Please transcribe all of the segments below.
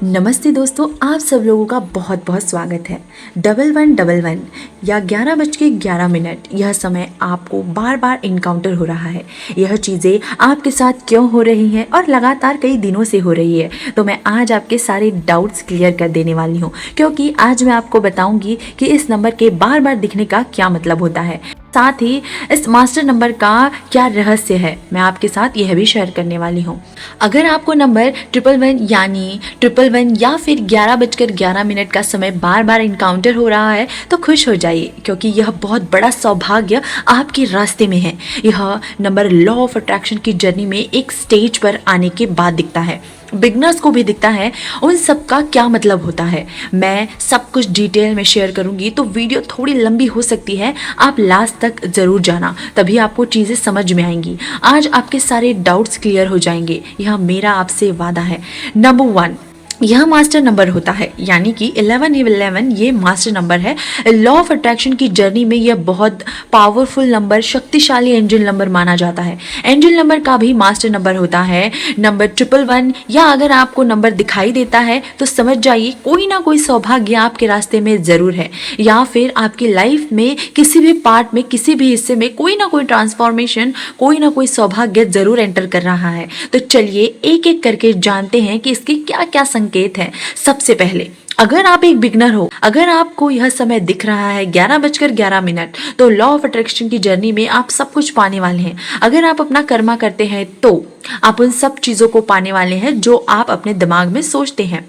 नमस्ते दोस्तों, आप सब लोगों का बहुत बहुत स्वागत है। 1111 या 11:11, यह समय आपको बार बार इनकाउंटर हो रहा है। यह चीज़ें आपके साथ क्यों हो रही हैं और लगातार कई दिनों से हो रही है, तो मैं आज आपके सारे डाउट्स क्लियर कर देने वाली हूँ, क्योंकि आज मैं आपको बताऊंगी कि इस नंबर के बार बार दिखने का क्या मतलब होता है, साथ ही इस मास्टर नंबर का क्या रहस्य है, मैं आपके साथ यह भी शेयर करने वाली हूँ। अगर आपको नंबर 1111 यानी 1111 या फिर 11:11 का समय बार बार इनकाउंटर हो रहा है तो खुश हो जाइए, क्योंकि यह बहुत बड़ा सौभाग्य आपके रास्ते में है। यह नंबर लॉ ऑफ अट्रैक्शन की जर्नी में एक स्टेज पर आने के बाद दिखता है, बिगनर्स को भी दिखता है। उन सब का क्या मतलब होता है, मैं सब कुछ डिटेल में शेयर करूंगी, तो वीडियो थोड़ी लंबी हो सकती है। आप लास्ट तक ज़रूर जाना, तभी आपको चीज़ें समझ में आएंगी। आज आपके सारे डाउट्स क्लियर हो जाएंगे, यह मेरा आपसे वादा है। नंबर 1, यह मास्टर नंबर होता है, यानी कि 1111 ये मास्टर नंबर है। लॉ ऑफ अट्रैक्शन की जर्नी में यह बहुत पावरफुल नंबर, शक्तिशाली एंजल नंबर माना जाता है। एंजल नंबर का भी मास्टर नंबर होता है नंबर 1111, या अगर आपको नंबर दिखाई देता है तो समझ जाइए कोई ना कोई सौभाग्य आपके रास्ते में ज़रूर है, या फिर आपकी लाइफ में किसी भी पार्ट में, किसी भी हिस्से में कोई ना कोई ट्रांसफॉर्मेशन, कोई ना कोई सौभाग्य ज़रूर एंटर कर रहा है। तो चलिए एक एक करके जानते हैं कि इसके क्या क्या संकेत है। सबसे पहले, अगर आप एक बिगनर हो, अगर आपको यह समय दिख रहा है 11:11, तो लॉ ऑफ अट्रैक्शन की जर्नी में आप सब कुछ पाने वाले हैं। अगर आप अपना कर्मा करते हैं तो आप उन सब चीज़ों को पाने वाले हैं जो आप अपने दिमाग में सोचते हैं,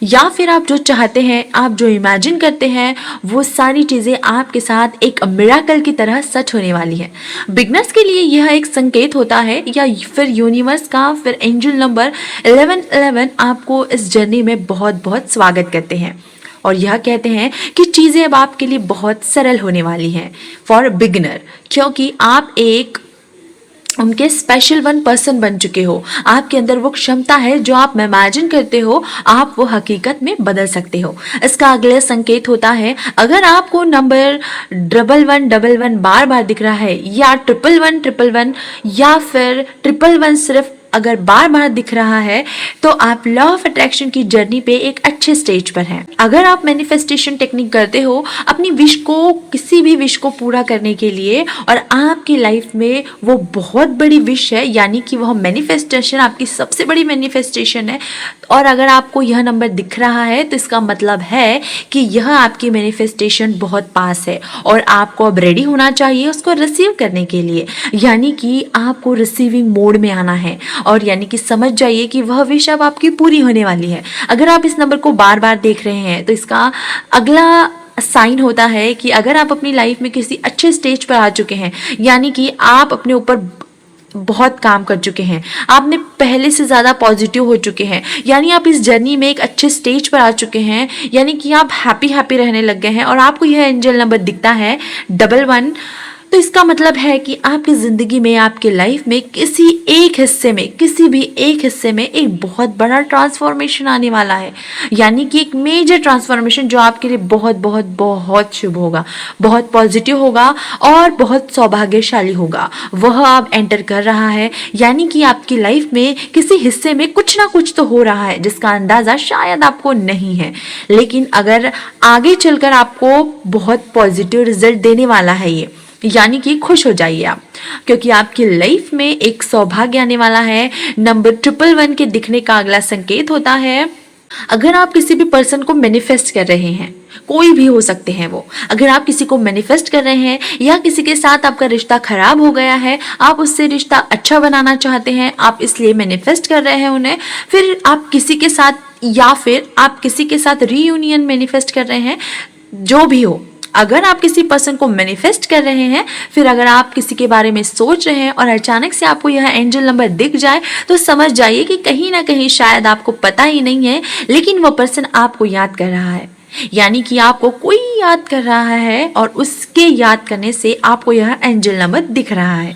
या फिर आप जो चाहते हैं, आप जो इमेजिन करते हैं, वो सारी चीज़ें आपके साथ एक मिरेकल की तरह सच होने वाली है। बिगनर्स के लिए यह एक संकेत होता है, या फिर यूनिवर्स का, फिर एंजल नंबर 1111 आपको इस जर्नी में बहुत बहुत स्वागत करते हैं और यह कहते हैं कि चीज़ें अब आपके लिए बहुत सरल होने वाली हैं फॉर बिगनर, क्योंकि आप एक उनके स्पेशल 1% बन चुके हो। आपके अंदर वो क्षमता है जो आप इमेजिन करते हो, आप वो हकीकत में बदल सकते हो। इसका अगला संकेत होता है, अगर आपको नंबर 1111 बार बार दिख रहा है, या 1111 या फिर 1111 सिर्फ अगर बार बार दिख रहा है, तो आप लॉ ऑफ अट्रैक्शन की जर्नी पे एक अच्छे स्टेज पर हैं। अगर आप मैनिफेस्टेशन टेक्निक करते हो अपनी विश को, किसी भी विश को पूरा करने के लिए, और आपकी लाइफ में वो बहुत बड़ी विश है, यानी कि वह मैनिफेस्टेशन आपकी सबसे बड़ी मैनिफेस्टेशन है, और अगर आपको यह नंबर दिख रहा है तो इसका मतलब है कि यह आपकी मैनिफेस्टेशन बहुत पास है और आपको अब रेडी होना चाहिए उसको रिसीव करने के लिए, यानी कि आपको रिसीविंग मोड में आना है, और यानी कि समझ जाइए कि वह विश अब आपकी पूरी होने वाली है। अगर आप इस नंबर को बार बार देख रहे हैं तो इसका अगला साइन होता है कि अगर आप अपनी लाइफ में किसी अच्छे स्टेज पर आ चुके हैं, यानी कि आप अपने ऊपर बहुत काम कर चुके हैं, आपने पहले से ज़्यादा पॉजिटिव हो चुके हैं, यानी आप इस जर्नी में एक अच्छे स्टेज पर आ चुके हैं, यानी कि आप हैप्पी रहने लग गए हैं, और आपको यह एंजल नंबर दिखता है 11, तो इसका मतलब है कि आपकी ज़िंदगी में, आपके लाइफ में किसी एक हिस्से में, किसी भी एक हिस्से में एक बहुत बड़ा ट्रांसफॉर्मेशन आने वाला है, यानी कि एक मेजर ट्रांसफॉर्मेशन जो आपके लिए बहुत बहुत बहुत शुभ होगा, बहुत पॉजिटिव होगा और बहुत सौभाग्यशाली होगा, वह आप एंटर कर रहा है। यानी कि आपकी लाइफ में किसी हिस्से में कुछ ना कुछ तो हो रहा है जिसका अंदाज़ा शायद आपको नहीं है, लेकिन अगर आगे चलकर आपको बहुत पॉजिटिव रिजल्ट देने वाला है ये, यानी कि खुश हो जाइए आप, क्योंकि आपकी लाइफ में एक सौभाग्य आने वाला है। नंबर 1111 के दिखने का अगला संकेत होता है, अगर आप किसी भी पर्सन को मैनिफेस्ट कर रहे हैं, कोई भी हो सकते हैं वो, अगर आप किसी को मैनिफेस्ट कर रहे हैं या किसी के साथ आपका रिश्ता खराब हो गया है, आप उससे रिश्ता अच्छा बनाना चाहते हैं, आप इसलिए मैनिफेस्ट कर रहे हैं उन्हें, फिर आप किसी के साथ, या फिर आप किसी के साथ रीयूनियन मैनिफेस्ट कर रहे हैं, जो भी हो, अगर आप किसी पर्सन को मैनिफेस्ट कर रहे हैं, फिर अगर आप किसी के बारे में सोच रहे हैं और अचानक से आपको यह एंजल नंबर दिख जाए, तो समझ जाइए कि कहीं ना कहीं शायद आपको पता ही नहीं है, लेकिन वो पर्सन आपको याद कर रहा है, यानी कि आपको कोई याद कर रहा है और उसके याद करने से आपको यह एंजल नंबर दिख रहा है,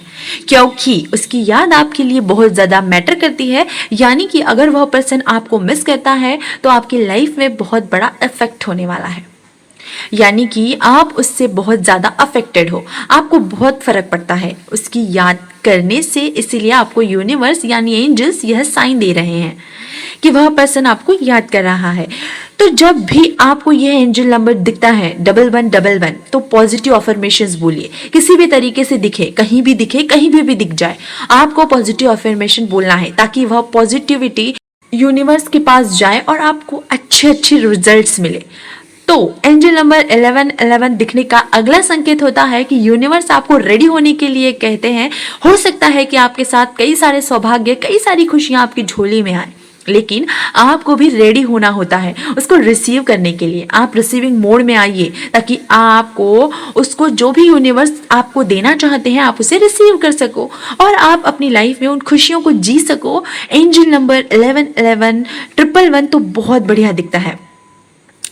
क्योंकि उसकी याद आपके लिए बहुत ज़्यादा मैटर करती है। यानी कि अगर वह पर्सन आपको मिस करता है तो आपकी लाइफ में बहुत बड़ा इफेक्ट होने वाला है। यानी कि आप उससे बहुत ज़्यादा अफेक्टेड हो, आपको बहुत फर्क पड़ता है उसकी याद करने से। इसीलिए आपको यूनिवर्स यानी एंजल्स यह साइन दे रहे हैं कि वह पर्सन आपको याद कर रहा है। तो जब भी आपको यह एंजल नंबर दिखता है 1111, तो पॉजिटिव अफर्मेशंस बोलिए, किसी भी तरीके से दिखे, कहीं भी दिखे, कहीं भी दिख जाए, आपको पॉजिटिव अफर्मेशन बोलना है ताकि वह पॉजिटिविटी यूनिवर्स के पास जाए और आपको अच्छे अच्छे रिजल्ट्स मिले। तो एंजल नंबर 1111 दिखने का अगला संकेत होता है कि यूनिवर्स आपको रेडी होने के लिए कहते हैं। हो सकता है कि आपके साथ कई सारे सौभाग्य, कई सारी खुशियां आपकी झोली में आए, लेकिन आपको भी रेडी होना होता है उसको रिसीव करने के लिए। आप रिसीविंग मोड में आइए ताकि आपको उसको जो भी यूनिवर्स आपको देना चाहते हैं आप उसे रिसीव कर सको और आप अपनी लाइफ में उन खुशियों को जी सको। एंजल नंबर 1111 111 तो बहुत बढ़िया दिखता है।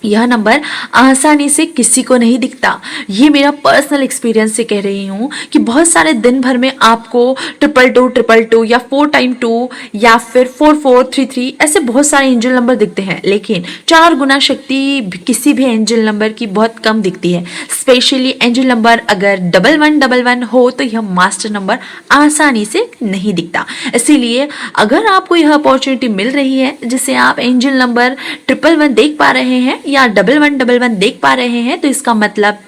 यह नंबर आसानी से किसी को नहीं दिखता। ये मेरा पर्सनल एक्सपीरियंस से कह रही हूँ कि बहुत सारे दिन भर में आपको 222 या 4x2 या फिर 4433 ऐसे बहुत सारे एंजल नंबर दिखते हैं, लेकिन 4 गुना शक्ति किसी भी एंजल नंबर की बहुत कम दिखती है। स्पेशली एंजल नंबर अगर 1111 हो तो यह मास्टर नंबर आसानी से नहीं दिखता। इसीलिए अगर आपको यह अपॉर्चुनिटी मिल रही है जिसे आप एंजल नंबर 111 देख पा रहे हैं या 1111 देख पा रहे हैं, तो इसका मतलब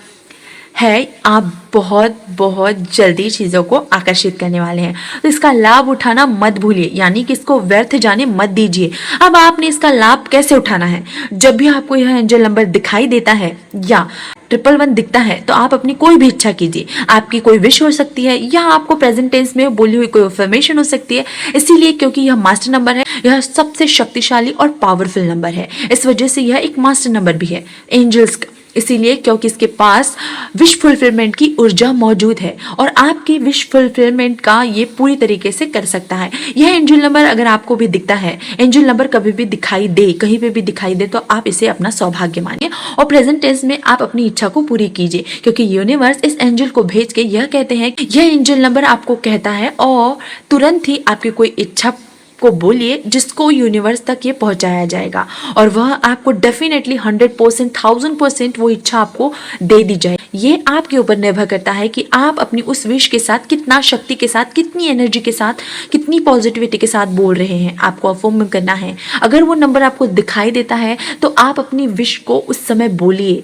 है आप बहुत बहुत जल्दी चीज़ों को आकर्षित करने वाले हैं। तो इसका लाभ उठाना मत भूलिए, यानी कि इसको व्यर्थ जाने मत दीजिए। अब आपने इसका लाभ कैसे उठाना है? जब भी आपको यह एंजल नंबर दिखाई देता है या 111 दिखता है तो आप अपनी कोई भी इच्छा कीजिए। आपकी कोई विश हो सकती है या आपको प्रेजेंट टेंस में बोली हुई कोई इन्फॉर्मेशन हो सकती है। इसीलिए क्योंकि यह मास्टर नंबर है, यह सबसे शक्तिशाली और पावरफुल नंबर है, इस वजह से यह एक मास्टर नंबर भी है एंजल्स का। इसीलिए क्योंकि इसके पास विश फुलफिलमेंट की ऊर्जा मौजूद है और आपकी विश फुलफिलमेंट का ये पूरी तरीके से कर सकता है। यह एंजल नंबर अगर आपको भी दिखता है, एंजल नंबर कभी भी दिखाई दे, कहीं पे भी दिखाई दे, तो आप इसे अपना सौभाग्य मानिए और प्रेजेंट टेंस में आप अपनी इच्छा को पूरी कीजिए, क्योंकि यूनिवर्स इस एंजल को भेज के यह कहते हैं कि यह एंजल नंबर आपको कहता है और तुरंत ही आपकी कोई इच्छा को बोलिए जिसको यूनिवर्स तक ये पहुंचाया जाएगा और वह आपको डेफिनेटली 100%, 1000% वो इच्छा आपको दे दी जाए। ये आपके ऊपर निर्भर करता है कि आप अपनी उस विश के साथ कितना शक्ति के साथ, कितनी एनर्जी के साथ, कितनी पॉजिटिविटी के साथ बोल रहे हैं। आपको अफर्म करना है। अगर वो नंबर आपको दिखाई देता है तो आप अपनी विश को उस समय बोलिए।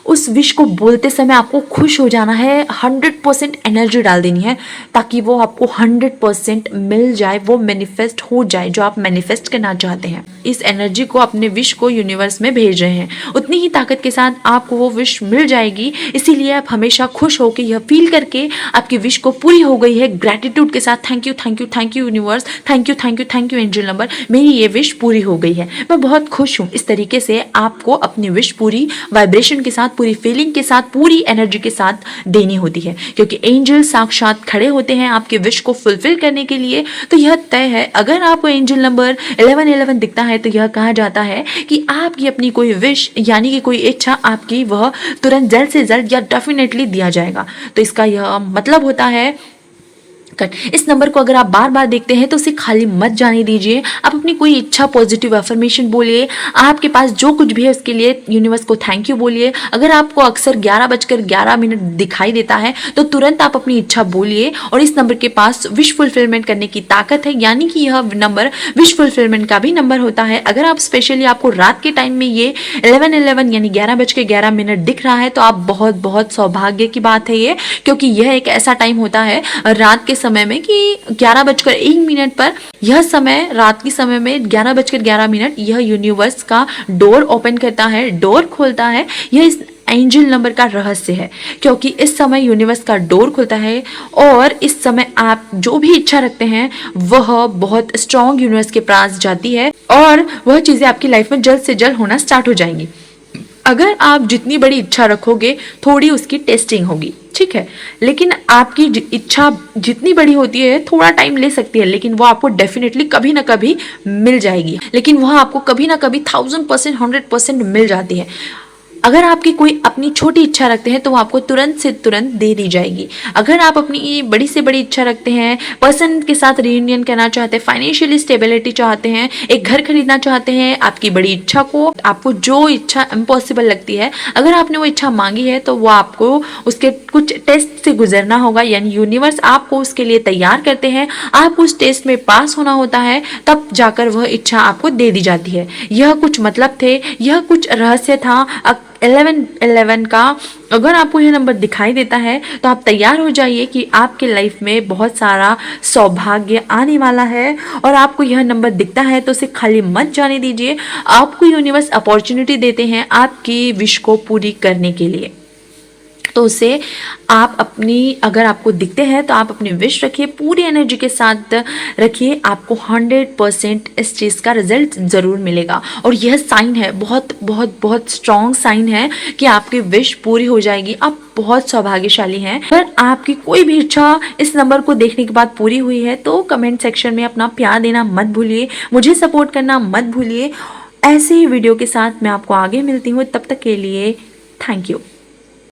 उस विश को बोलते समय आपको खुश हो जाना है, 100% एनर्जी डाल देनी है ताकि वो आपको 100% मिल जाए, वो मैनिफेस्ट हो जाए जो आप मैनिफेस्ट करना चाहते हैं। इस एनर्जी को, अपने विश को यूनिवर्स में भेज रहे हैं, उतनी ही ताकत के साथ आपको वो विश मिल जाएगी। इसीलिए आप हमेशा खुश होकर यह फील करके आपकी विश को पूरी हो गई है, ग्रैटिट्यूड के साथ thank you thank you thank you universe, thank you thank you thank you angel number, मेरी ये विश पूरी हो गई है, मैं बहुत खुश हूँ। इस तरीके से आपको अपनी विश पूरी वाइब्रेशन के साथ, पूरी फीलिंग के साथ, पूरी एनर्जी के साथ देनी होती है, क्योंकि एंजल साक्षात खड़े होते हैं आपके विश को फुलफिल करने के लिए। तो यह तय है, अगर आपको एंजल नंबर 1111 दिखता है तो यह कहा जाता है कि आपकी अपनी कोई विश यानी कि कोई इच्छा आपकी वह तुरंत जल्द से जल्द या डेफिनेटली दिया जाएगा। तो इसका यह मतलब होता है इस नंबर को अगर आप बार बार देखते हैं तो उसे खाली मत जाने दीजिए। आप अपनी कोई इच्छा, पॉजिटिव अफर्मेशन बोलिए, आपके पास जो कुछ भी है उसके लिए यूनिवर्स को थैंक यू बोलिए। अगर आपको अक्सर 11:11 दिखाई देता है तो तुरंत आप अपनी इच्छा बोलिए और इस नंबर के पास विश फुलफिलमेंट करने की ताकत है, यानी कि यह नंबर विश फुलफिलमेंट का भी नंबर होता है। अगर आप स्पेशली आपको रात के टाइम में ये 11:11 यानी 11:11 दिख रहा है तो आप बहुत बहुत सौभाग्य की बात है ये, क्योंकि यह एक ऐसा टाइम होता है रात के समय में कि 11:01 पर, यह समय रात के समय में 11:11 यह यूनिवर्स का डोर ओपन करता है, डोर खोलता है। यह इस एंजल नंबर का रहस्य है, क्योंकि इस समय यूनिवर्स का डोर खुलता है और इस समय आप जो भी इच्छा रखते हैं वह बहुत स्ट्रॉन्ग यूनिवर्स के पास जाती है और वह चीजें आपकी लाइफ में जल्द से जल्द होना स्टार्ट हो जाएंगी। अगर आप जितनी बड़ी इच्छा रखोगे थोड़ी उसकी टेस्टिंग होगी, ठीक है, लेकिन आपकी इच्छा जितनी बड़ी होती है थोड़ा टाइम ले सकती है, लेकिन वो आपको डेफिनेटली कभी ना कभी मिल जाएगी, लेकिन वह आपको कभी ना कभी 1000%, 100% मिल जाती है। अगर आपकी कोई अपनी छोटी इच्छा रखते हैं तो वो आपको तुरंत से तुरंत दे दी जाएगी। अगर आप अपनी बड़ी से बड़ी इच्छा रखते हैं, पर्सन के साथ रियूनियन करना चाहते हैं, फाइनेंशियली स्टेबिलिटी चाहते हैं, एक घर खरीदना चाहते हैं, आपकी बड़ी इच्छा को, आपको जो इच्छा इम्पॉसिबल लगती है, अगर आपने वो इच्छा मांगी है तो वो आपको उसके कुछ टेस्ट से गुजरना होगा, यानी यूनिवर्स आपको उसके लिए तैयार करते हैं। आपको उस टेस्ट में पास होना होता है, तब जाकर वह इच्छा आपको दे दी जाती है। यह कुछ मतलब थे, यह कुछ रहस्य था 1111 का। अगर आपको यह नंबर दिखाई देता है तो आप तैयार हो जाइए कि आपके लाइफ में बहुत सारा सौभाग्य आने वाला है। और आपको यह नंबर दिखता है तो उसे खाली मत जाने दीजिए। आपको यूनिवर्स अपॉर्चुनिटी देते हैं आपकी विश को पूरी करने के लिए। तो उसे आप अपनी, अगर आपको दिखते हैं तो आप अपनी विश रखिए, पूरी एनर्जी के साथ रखिए, आपको 100% इस चीज़ का रिजल्ट ज़रूर मिलेगा। और यह साइन है, बहुत बहुत बहुत स्ट्रॉन्ग साइन है कि आपकी विश पूरी हो जाएगी। आप बहुत सौभाग्यशाली हैं। अगर आपकी कोई भी इच्छा इस नंबर को देखने के बाद पूरी हुई है तो कमेंट सेक्शन में अपना प्यार देना मत भूलिए, मुझे सपोर्ट करना मत भूलिए। ऐसे ही वीडियो के साथ मैं आपको आगे मिलती हूँ, तब तक के लिए थैंक यू।